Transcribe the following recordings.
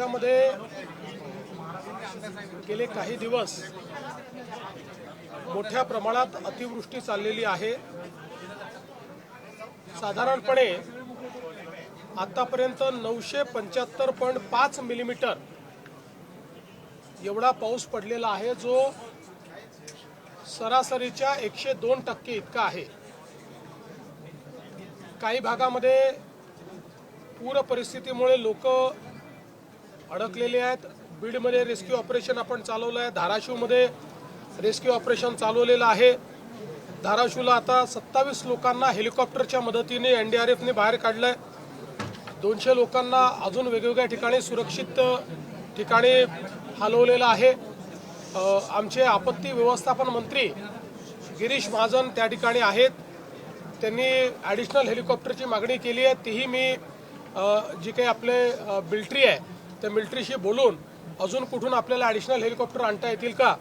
राज्यामध्ये गेले काही दिवस मोठ्या प्रमाणात अतिवृष्टी चाललेली आहे। साधारणपणे आतापर्यंत 975.5 मिलीमीटर एवढा पाऊस पडलेला आहे, जो सरासरीच्या 102% इतका आहे। काही भागामध्ये पूर परिस्थितीमुळे लोक अडकलेले आहेत। बीडमध्ये रेस्क्यू ऑपरेशन आपण चालवलं आहे, धाराशिवमध्ये रेस्क्यू ऑपरेशन चालवलेलं आहे। धाराशिवला आता 27 लोकांना हेलिकॉप्टरच्या मदतीने एनडीआरएफने बाहेर काढलंय। 200 लोकांना अजून वेगवेगळ्या ठिकाणी सुरक्षित ठिकाणी हलवलेलं आहे। आमचे आपत्ती व्यवस्थापन मंत्री गिरीश महाजन त्या ठिकाणी आहेत। त्यांनी ॲडिशनल हेलिकॉप्टरची मागणी केली आहे। तीही मी जी काही आपले मिलिटरी आहे त्या मिलिटरीशी बोलून अजून कुठून आपल्याला ॲडिशनल हेलिकॉप्टर आणता येतील का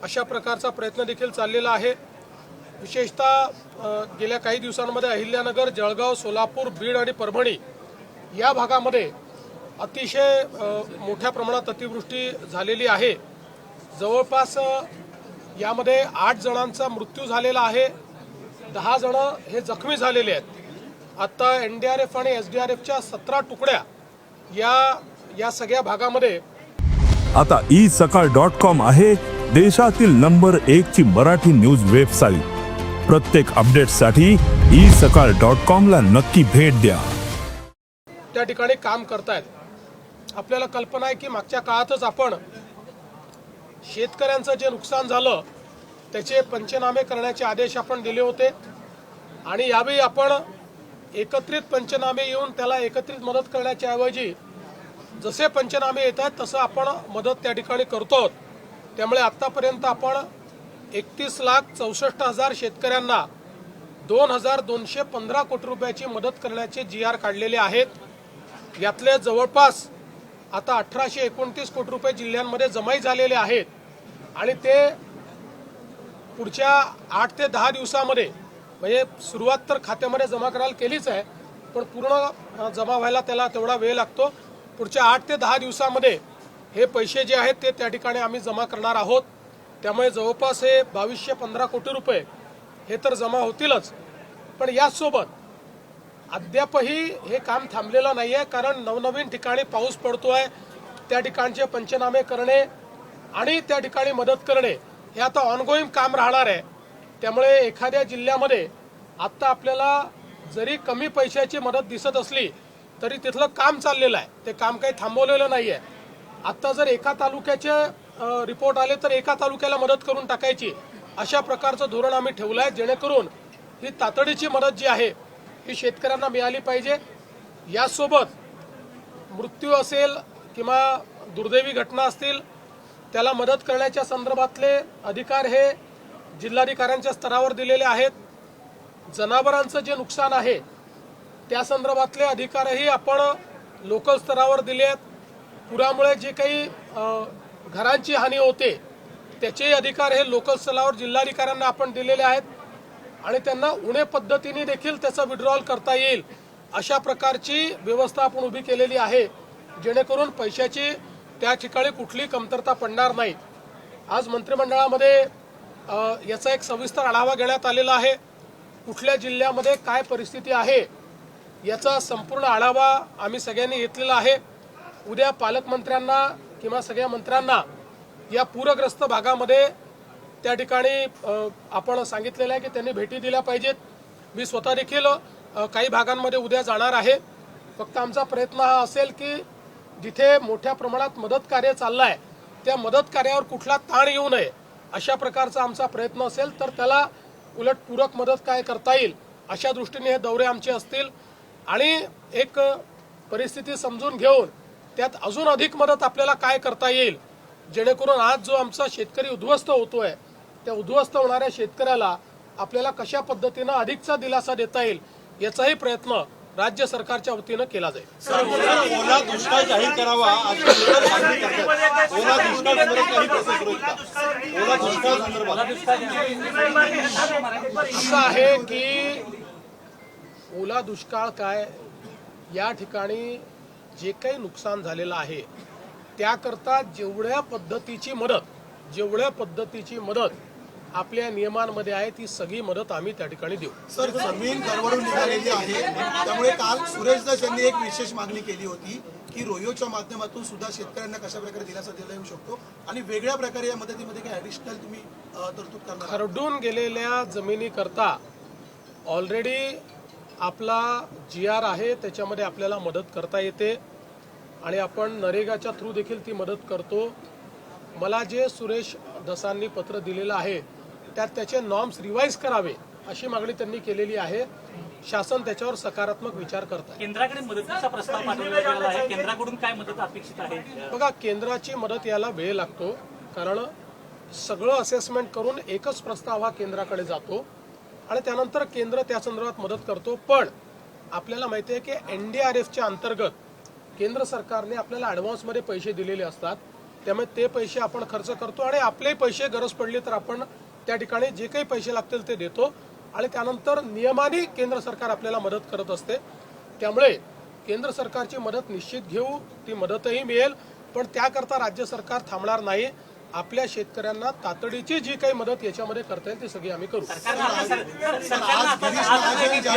अशा प्रकारचा प्रयत्न देखील चाललेला आहे। विशेषतः गेल्या काही दिवसांमध्ये अहिल्यानगर, जळगाव, सोलापूर, बीड आणि परभणी या भागामध्ये अतिशय मोठ्या प्रमाणात अतिवृष्टी झालेली आहे। जवळपास यामध्ये 8 जणांचा मृत्यू झालेला आहे, 10 जण हे जखमी झालेले आहेत। आता एनडीआरएफ आणि एसडीआरएफच्या 17 तुकड्या या सगळ्या भागामध्ये आता isakal.com आहे देशातील नंबर 1 ची मराठी न्यूज वेबसाईट। प्रत्येक अपडेटसाठी isakal.com ला नक्की भेट द्या। त्या ठिकाणी काम करतायत। आपल्याला कल्पना आहे की मागच्या काळातच आपण शेतकऱ्यांचं जे नुकसान झालं त्याचे पंचनामे करण्याचे आदेश आपण दिले होते आणि यावेळी आपण एकत्रित पंचनामे येऊन त्याला एकत्रित मदत करण्याच्या ऐवजी जसे पंचनामे येत आहेत तसं आपण मदत त्या ठिकाणी करतो। त्यामुळे आतापर्यंत आपण 31,64,000 शेतकऱ्यांना 2,215 कोटी रुपयाची मदत करण्याचे GR काढलेले आहेत। यातले जवळपास आता 1,829 कोटी रुपये जिल्ह्यांमध्ये जमाई झालेले आहेत आणि ते पुढच्या 8 ते 10 दिवसामध्ये, म्हणजे सुरुवात तर खात्यामध्ये जमा करायला केलीच आहे, पण पूर्ण जमा व्हायला त्याला तेवढा वेळ लागतो। पुढच्या 8 ते 10 दिवसामध्ये हे पैसे जे आहेत ते त्या ठिकाणी आम्ही जमा करणार आहोत। त्यामुळे जवळपास हे 2,215 कोटी रुपये हे तर जमा होतीलच, पण यासोबत अद्यापही हे काम थांबलेलं नाही आहे। कारण नवनवीन ठिकाणी पाऊस पडतोय, त्या ठिकाणचे पंचनामे करणे आणि त्या ठिकाणी मदत करणे हे आता ऑनगोईंग काम राहणार आहे। त्यामुळे एखाद्या जिल्ह्यामध्ये आत्ता आपल्याला जरी कमी पैशाची मदत दिसत असली तरी तिथलं काम चाललेलं आहे, ते काम काही थांबवलेलं नाही आहे। आत्ता जर एका तालुक्याचे रिपोर्ट आले तर एका तालुक्याला मदत करून टाकायची, अशा प्रकारचं धोरण आम्ही ठेवलं आहे, जेणेकरून ही तातडीची मदत जी आहे ही शेतकऱ्यांना मिळाली पाहिजे। यासोबत मृत्यू असेल किंवा दुर्दैवी घटना असतील त्याला मदत करण्याच्या संदर्भातले अधिकार हे जिल्हाधिकाऱ्यांच्या स्तरावर दिलेले आहेत। जनावरांचं जे नुकसान आहे त्या संदर्भातले अधिकारही आपण लोकल स्तरावर दिले आहेत। पुरामुळे जे काही घरांची हानी होते त्याचे अधिकार हे लोकल स्तरावर जिल्हाधिकाऱ्यांना आपण दिलेले आहेत आणि त्यांना उणे पद्धतीने देखील त्याचा विड्रॉल करता येईल अशा प्रकारची व्यवस्था आपण उभी केलेली आहे, जेणेकरून पैशाची त्या ठिकाणी कुठली कमतरता पडणार नाही। आज मंत्रिमंडळामध्ये याचा एक सविस्तर आढावा घेण्यात आलेला आहे। कुठल्या जिल्ह्यामध्ये काय परिस्थिती आहे याचा संपूर्ण आढावा आम्ही सगळ्यांनी घेतलेला आहे। उद्या पालकमंत्र्यांना किंवा सगळ्या मंत्र्यांना या पूरग्रस्त भागामध्ये त्या ठिकाणी आपण सांगितलेलं आहे की त्यांनी भेटी दिल्या पाहिजेत। मी स्वतः देखील काही भागांमध्ये उद्या जाणार आहे। फक्त आमचा प्रयत्न हा असेल की जिथे मोठ्या प्रमाणात मदत कार्य चाललंय त्या मदत कार्यावर कुठला ताण येऊ नये अशा प्रकारचा आमचा प्रयत्न असेल तर त्याला उलट पूरक मदत काय करता येईल अशा दृष्टीने हे दौरे आमचे असतील आणि एक परिस्थिती समजून घेऊन त्यात अजून अधिक मदत आपल्याला काय करता येईल, जेणेकरून आज जो आमचा शेतकरी उद्ध्वस्त होतोय त्या उद्ध्वस्त होणाऱ्या शेतकऱ्याला आपल्याला कशा पद्धतीने अधिकचा दिलासा देता येईल याचाही प्रयत्न राज्य सरकारच्या वतीने केला जाईल। सर, ओला दुष्काळ जाहीर करावा ओला दुष्काळ असं आहे की ओला दुष्काळ काय, या ठिकाणी जे काही नुकसान झालेलं आहे त्याकरता जेवढ्या पद्धतीची मदत आपल्या नियमांमध्ये आहे ती सगळी मदत आम्ही त्या ठिकाणी देऊ. सर, जमीन गडबडून निघालेली आहे, त्यामुळे काल सुरेश दस यांनी एक विशेष मागणी केली होती की रोयोच्या माध्यमातून सुद्धा शेतकऱ्यांना कशा प्रकारे दिलासा दिला येऊ शकतो आणि वेगळ्या प्रकारे या मदतीमध्ये काही ऍडिशनल तुम्ही तरतूद करणार. खरडून गेलेल्या जमिनीकरता ऑलरेडी आपला GR आहे, त्याच्यामध्ये आपल्याला मदत करता येते आणि आपण नरेगाच्या थ्रू देखील ती मदत करतो. मला जे सुरेश दसांनी पत्र दिलेलं आहे त्यात त्याचे नॉर्म्स रिवाईज करावे अशी मागणी त्यांनी केलेली आहे. शासन त्याच्यावर सकारात्मक विचार करत आहे. केंद्राकडे मदतीचा प्रस्ताव पाठवला गेला आहे. केंद्राकडून काय मदत अपेक्षित आहे? बघा, केंद्राची मदत याला वेळ लागतो, कारण सगळं असेसमेंट करून एकच प्रस्ताव हा केंद्राकडे जातो आणि त्यानंतर केंद्र त्या संदर्भात मदत करतो. पण आपल्याला माहिती आहे की NDRFच्या अंतर्गत केंद्र सरकारने आपल्याला ॲडव्हान्समध्ये पैसे दिलेले असतात, त्यामुळे ते पैसे आपण खर्च करतो आणि आपले पैसे गरज पडली तर आपण त्या ठिकाणी जे काही पैसे लागतील ते देतो आणि त्यानंतर नियमाने केंद्र सरकार आपल्याला मदत करत असते. त्यामुळे केंद्र सरकारची मदत निश्चित घेऊ, ती मदतही मिळेल, पण त्याकरता राज्य सरकार थांबणार नाही. आपल्या शेतकऱ्यांना तातडीची जी काही मदत याच्यामध्ये करता येईल ती सगळी आम्ही करू. सरकारनं आज एक GR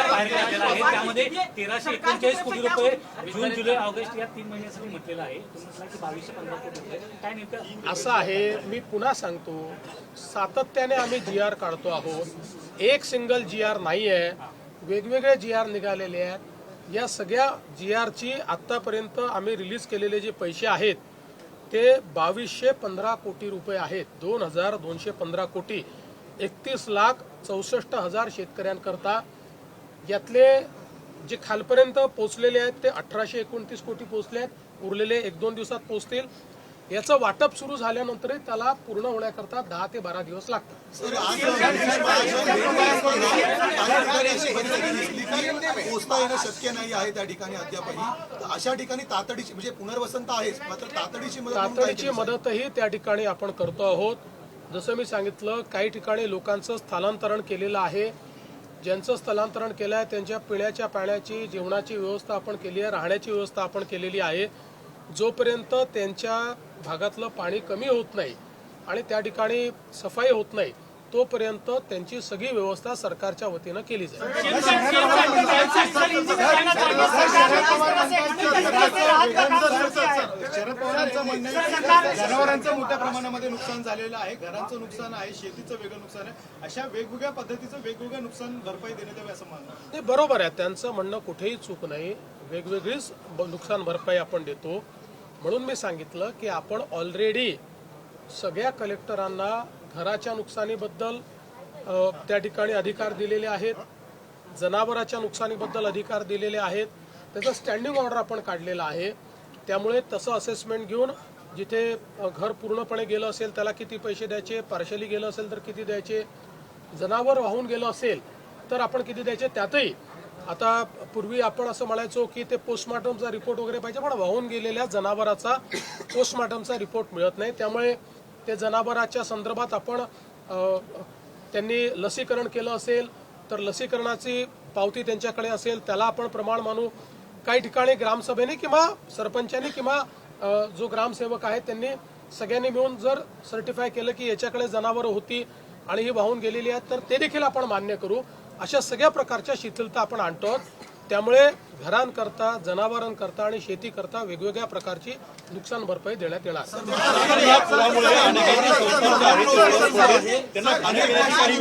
बाहेर काढलेला आहे. त्यामध्ये 1339 कोटी रुपये जून, जुलै, ऑगस्ट या 3 महिन्यासाठी म्हटलेलं आहे. तुम्ही म्हटलं की 2215 कोटी रुपये काय नेमकं असं आहे, मी पुन्हा सांगतो, सातत्याने आम्ही GR काढतो आहोत. एक सिंगल GR नाही आहे, वेगवेगळे GR निघालेले आहेत. या सगळ्या GRची आतापर्यंत आम्ही रिलीज केलेले जे पैसे आहेत ते 2215 कोटी रुपये आहेत. 2215 कोटी 31,64,000 शेतकऱ्यांकरता. यातले जे खालपर्यंत पोहोचलेले आहेत ते 1829 कोटी पोहोचले आहेत, उरलेले 1-2 दिवसात पोहोचतील. याचं वाटप सुरू झाल्यानंतरही त्याला पूर्ण होण्याकरता 10 ते 12 दिवस लागतात. सर, आज पोहोचता येणं शक्य नाही आहे त्या ठिकाणी अद्यापही. अशा ठिकाणी तातडीची म्हणजे पुनर्वसन तर आहेच, मात्र तातडीची मदतही त्या ठिकाणी आपण करतो आहोत. जसं मी सांगितलं, काही ठिकाणी लोकांचं स्थलांतरण केलेलं आहे. ज्यांचं स्थलांतरण केलं आहे त्यांच्या पिण्याच्या पाण्याची, जेवणाची व्यवस्था आपण केली आहे, राहण्याची व्यवस्था आपण केलेली आहे. जोपर्यंत त्यांच्या भागातलं पाणी कमी होत नाही आणि त्या ठिकाणी सफाई होत नाही तोपर्यंत त्यांची सगळी व्यवस्था सरकारच्या वतीनं केली जाईल. शरद पवारांचं म्हणणं आहे जनावरांचं मोठ्या प्रमाणामध्ये नुकसान झालेलं आहे, घरांचं नुकसान आहे, शेतीचं वेगळं नुकसान आहे. अशा वेगवेगळ्या पद्धतीचं वेगवेगळं नुकसान भरपाई देण्यात यावी असं मानणं. ते बरोबर आहे, त्यांचं म्हणणं कुठेही चूक नाही. वेगवेगळीच नुकसान भरपाई आपण देतो. म्हणून मी सांगितलं की आपण ऑलरेडी सगळ्या कलेक्टरांना घराच्या नुकसानीबद्दल त्या ठिकाणी अधिकार दिलेले आहेत, जनावराच्या नुकसानीबद्दल अधिकार दिलेले आहेत. त्याचं स्टँडिंग ऑर्डर आपण काढलेला आहे. त्यामुळे तसं असेसमेंट घेऊन जिथे घर पूर्णपणे गेलं असेल त्याला किती पैसे द्यायचे, पार्शली गेलं असेल तर किती द्यायचे, जनावर वाहून गेलं असेल तर आपण किती द्यायचे. त्यातही आता पूर्वी आपण असं म्हणायचो की ते पोस्टमॉर्टमचा रिपोर्ट वगैरे पाहिजे, पण वाहून गेलेल्या जनावराचा पोस्टमॉर्टमचा रिपोर्ट मिळत नाही. त्यामुळे ते जनावराच्या संदर्भात आपण त्यांनी लसीकरण केलं असेल तर लसीकरणाची पावती त्यांच्याकडे असेल त्याला आपण प्रमाण मानू. काही ठिकाणी ग्रामसभेने किंवा सरपंचांनी किंवा जो ग्रामसेवक आहे त्यांनी सगळ्यांनी मिळून जर सर्टिफाय केलं की याच्याकडे जनावरं होती आणि ही वाहून गेलेली आहेत तर ते देखील आपण मान्य करू. अशा सगळ्या प्रकारच्या शिथिलता आपण आणतो. त्यामुळे घरांकरता, जनावरांकरता आणि शेतीकरता वेगवेगळ्या प्रकारची नुकसान भरपाई देण्यात येणार. या पुरामुळे अनेकांची संस्था आहेत त्यांना खाण्यापिण्याची काही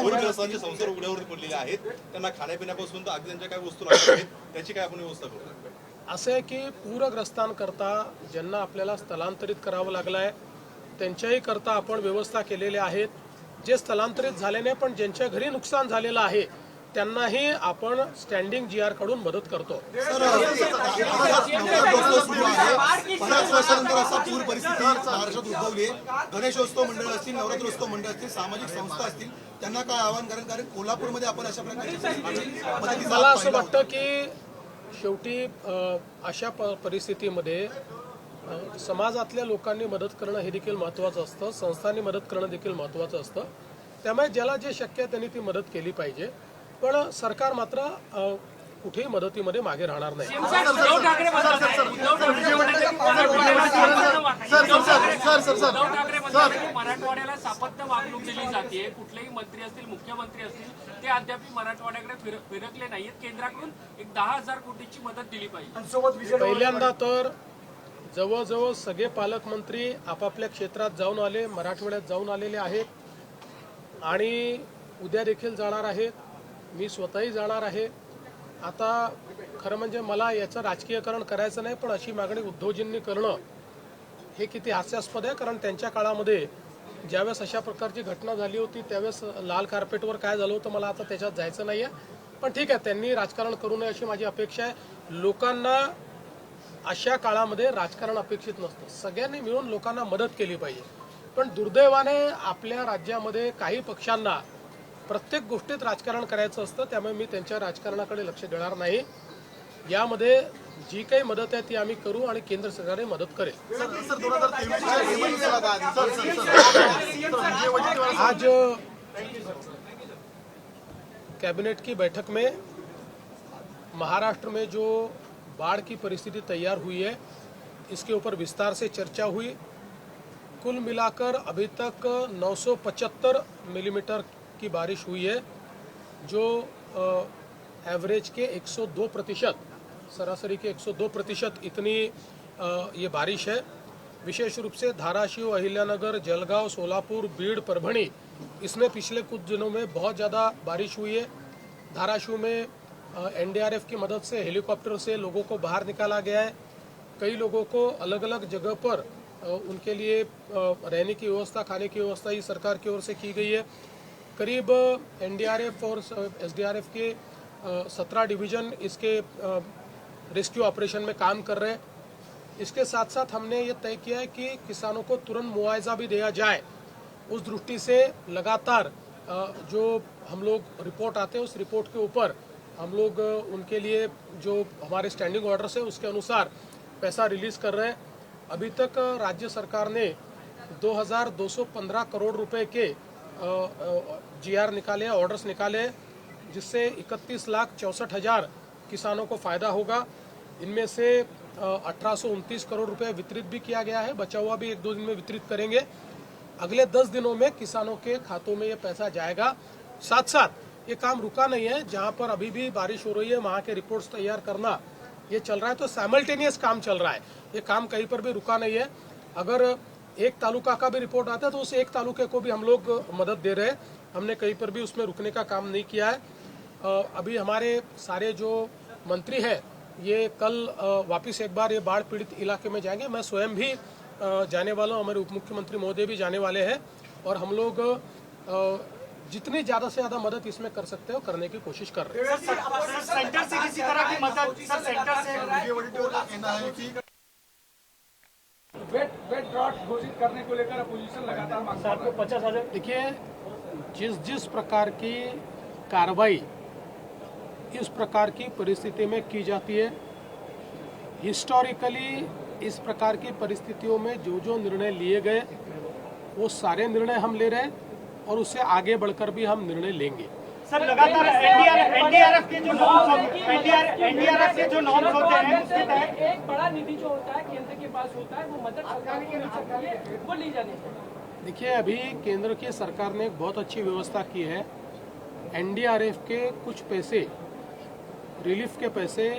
पूरग्रस्तांचे संसार उघड्यावर पडलेले आहेत. त्यांना खाण्यापिण्यापासून तर अगदी त्यांच्या काही वस्तू लागत आहेत, त्याची काय आपण व्यवस्था करू? असं आहे की पूरग्रस्तांकरता ज्यांना आपल्याला स्थलांतरित करावं लागलं आहे त्यांच्याही करता आपण व्यवस्था केलेल्या आहेत. जे स्थलांतरित झाले नाही पण ज्यांच्या घरी नुकसान झालेलं आहे त्यांनाही आपण स्टँडिंग GR काढून मदत करतो. बऱ्याच वर्षानंतर असा पूर परिस्थिती महाराष्ट्रात उद्भवली आहे. गणेशोत्सव मंडळ असतील, नवरात्रोत्सव मंडळ असतील, सामाजिक संस्था असतील, त्यांना काय आवाहन करेल? कारण कोल्हापूरमध्ये आपण अशा प्रकारची मला असं वाटतं की शेवटी अशा परिस्थितीमध्ये समाजातल्या लोकांनी मदत करणं हे देखील महत्त्वाचं असतं, संस्थांनी मदत करणं देखील महत्त्वाचं असतं. त्यामुळे ज्याला जे शक्य आहे त्यांनी ती मदत केली पाहिजे. पण सरकार मात्र कुठेही मदतीमध्ये मागे राहणार नाही. उद्धव ठाकरे म्हणतात की मराठवाड्याला सापत्य वागणूक दिली जाते. कुठलेही मंत्री असतील, मुख्यमंत्री असतील, ते अद्याप मराठवाड्याकडे फिरकले नाहीत. केंद्राकडून एक 10,000 कोटीची मदत दिली पाहिजे. पहिल्यांदा तर जवळजवळ सगळे पालकमंत्री आपापल्या क्षेत्रात जाऊन आले, मराठवाड्यात जाऊन आलेले आहेत आणि उद्या देखील जाणार आहेत. मी स्वतःही जाणार आहे. आता खरं म्हणजे मला याचं राजकीयकरण करायचं नाही, पण अशी मागणी उद्धवजींनी करणं हे किती हास्यास्पद आहे. कारण त्यांच्या काळामध्ये ज्यावेळेस अशा प्रकारची घटना झाली होती त्यावेळेस लाल कार्पेटवर काय झालं होतं मला आता त्याच्यात जायचं नाही आहे. पण ठीक आहे, त्यांनी राजकारण करू नये अशी माझी अपेक्षा आहे. लोकांना अशा काळामध्ये राजकारण अपेक्षित नसतं. सगळ्यांनी मिळून लोकांना मदत केली पाहिजे. पण दुर्दैवाने आपल्या राज्यामध्ये काही पक्षांना प्रत्येक गोष्टीत राजकारण करायचं असतं. त्यामुळे मी त्यांच्या राजकारणाकडे लक्ष देणार नाही. यामध्ये जी काही मदत आहे ती आम्ही करू आणि केंद्र सरकारने मदत करेल. आज कैबिनेट की बैठक में महाराष्ट्र में जो बाढ़ की परिस्थिति तैयार हुई है इसके ऊपर विस्तार से चर्चा हुई. कुल मिलाकर अभी तक 975 मिलीमीटर की बारिश हुई है, जो एवरेज के 102%, सरासरी के 102% इतनी ये बारिश है. विशेष रूप से धाराशिव, अहिल्यानगर, जलगांव, सोलापुर, बीड़, परभणी, इसमें पिछले कुछ दिनों में बहुत ज़्यादा बारिश हुई है. धाराशिव में एनडीआरएफ की मदद से हेलीकॉप्टर से लोगों को बाहर निकाला गया है. कई लोगों को अलग अलग जगह पर उनके लिए रहने की व्यवस्था, खाने की व्यवस्था ही सरकार की ओर से की गई है. करीब एनडीआरएफ और एसडीआरएफ के 17 डिवीज़न इसके रेस्क्यू ऑपरेशन में काम कर रहे हैं. इसके साथ साथ हमने ये तय किया है कि किसानों को तुरंत मुआवजा भी दिया जाए. उस दृष्टि से लगातार जो हम लोग रिपोर्ट आते हैं उस रिपोर्ट के ऊपर हम लोग उनके लिए जो हमारे स्टैंडिंग ऑर्डर्स है उसके अनुसार पैसा रिलीज कर रहे हैं. अभी तक राज्य सरकार ने 2215 करोड़ रुपए के जीआर निकाले, ऑर्डर्स निकाले, जिससे 31,64,000 किसानों को फायदा होगा. इनमें से 1829 करोड़ रुपए वितरित भी किया गया है. बचा हुआ भी 1-2 दिन में वितरित करेंगे. अगले 10 दिनों में किसानों के खातों में ये पैसा जाएगा. साथ साथ ये काम रुका नहीं है. जहां पर अभी भी बारिश हो रही है वहां के रिपोर्ट्स तैयार करना ये चल रहा है. तो साइमल्टेनियस काम चल रहा है. ये काम कहीं पर भी रुका नहीं है. अगर एक तालुका का भी रिपोर्ट आता है तो उस एक तालुके को भी हम लोग मदद दे रहे हैं. हमने कहीं पर भी उसमें रुकने का काम नहीं किया है. अभी हमारे सारे जो मंत्री हैं ये कल वापस एक बार ये बाढ़ पीड़ित इलाके में जाएंगे. मैं स्वयं भी जाने वाला हूँ. हमारे उप मुख्यमंत्री महोदय भी जाने वाले हैं और हम लोग जितनी ज्यादा से ज्यादा मदद इसमें कर सकते हो करने की कोशिश कर रहे हैं. सेंटर से किसी तरह की मदद सेंटर से कहना है कि वेट ड्रॉट घोषित करने को लेकर अपोजिशन लगातार मांग कर रहा है. 50,000. देखिए, जिस प्रकार की कार्रवाई इस प्रकार की परिस्थिति में की जाती है, हिस्टोरिकली इस प्रकार की परिस्थितियों में जो जो निर्णय लिए गए वो सारे निर्णय हम ले रहे हैं और उससे आगे बढ़कर भी हम निर्णय लेंगे. सर लगातार एनडीआरएफ के जो एनडीआरएफ के जो नॉर्म्स होते हैं उसके तहत एक बड़ा निधि जो होता है केंद्र के पास होता है, वो मदद सरकार को मिल सकती है, वो ली जानी चाहिए. देखिए, अभी केंद्र की सरकार ने एक बहुत अच्छी व्यवस्था की है. एनडीआरएफ के कुछ पैसे, रिलीफ के पैसे,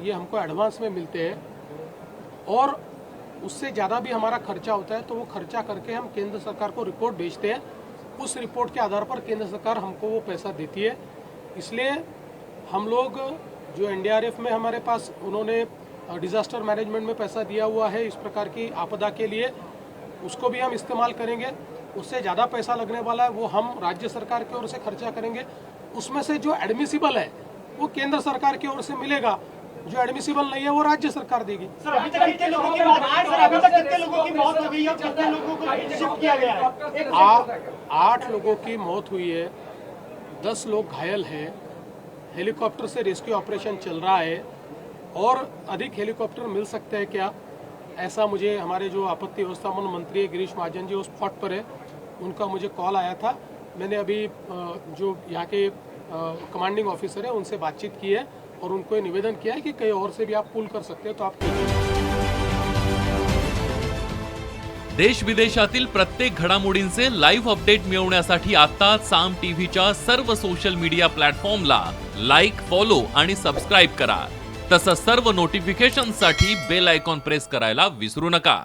ये हमको एडवांस में मिलते हैं और उससे ज़्यादा भी हमारा खर्चा होता है तो वो खर्चा करके हम केंद्र सरकार को रिपोर्ट भेजते हैं. उस रिपोर्ट के आधार पर केंद्र सरकार हमको वो पैसा देती है. इसलिए हम लोग जो एनडीआरएफ में हमारे पास उन्होंने डिजास्टर मैनेजमेंट में पैसा दिया हुआ है इस प्रकार की आपदा के लिए, उसको भी हम इस्तेमाल करेंगे. उससे ज़्यादा पैसा लगने वाला है वो हम राज्य सरकार की ओर से खर्चा करेंगे. उसमें से जो एडमिसिबल है वो केंद्र सरकार की ओर से मिलेगा, जो एडमिसिबल नहीं है वो राज्य सरकार देगी. सर अभी तक कितने लोगों की मौत हो गई है, कितने लोगों को शिफ्ट किया गया है? 8 लोगों की मौत हुई है, 10 लोग घायल हैं. हेलीकॉप्टर से रेस्क्यू ऑपरेशन चल रहा है और अधिक हेलीकॉप्टर मिल सकते हैं क्या, ऐसा मुझे हमारे जो आपत्ति व्यवस्थापन मंत्री है गिरीश महाजन जी उस स्पॉट पर है, उनका मुझे कॉल आया था. मैंने अभी जो यहाँ के कमांडिंग ऑफिसर है उनसे बातचीत की है और उनको ये निवेदन किया है कि कहीं और से भी आप पुल कर सकते हैं तो आप कीजिए। देश विदेशातील प्रत्येक घडामोडींचे लाईव्ह अपडेट मिळवण्यासाठी आता साम टीव्हीच्या सर्व सोशल मीडिया प्लॅटफॉर्मला लाईक, फॉलो आणि सबस्क्राईब करा. तसंच सर्व नोटिफिकेशनसाठी बेल आयकॉन प्रेस करायला विसरू नका.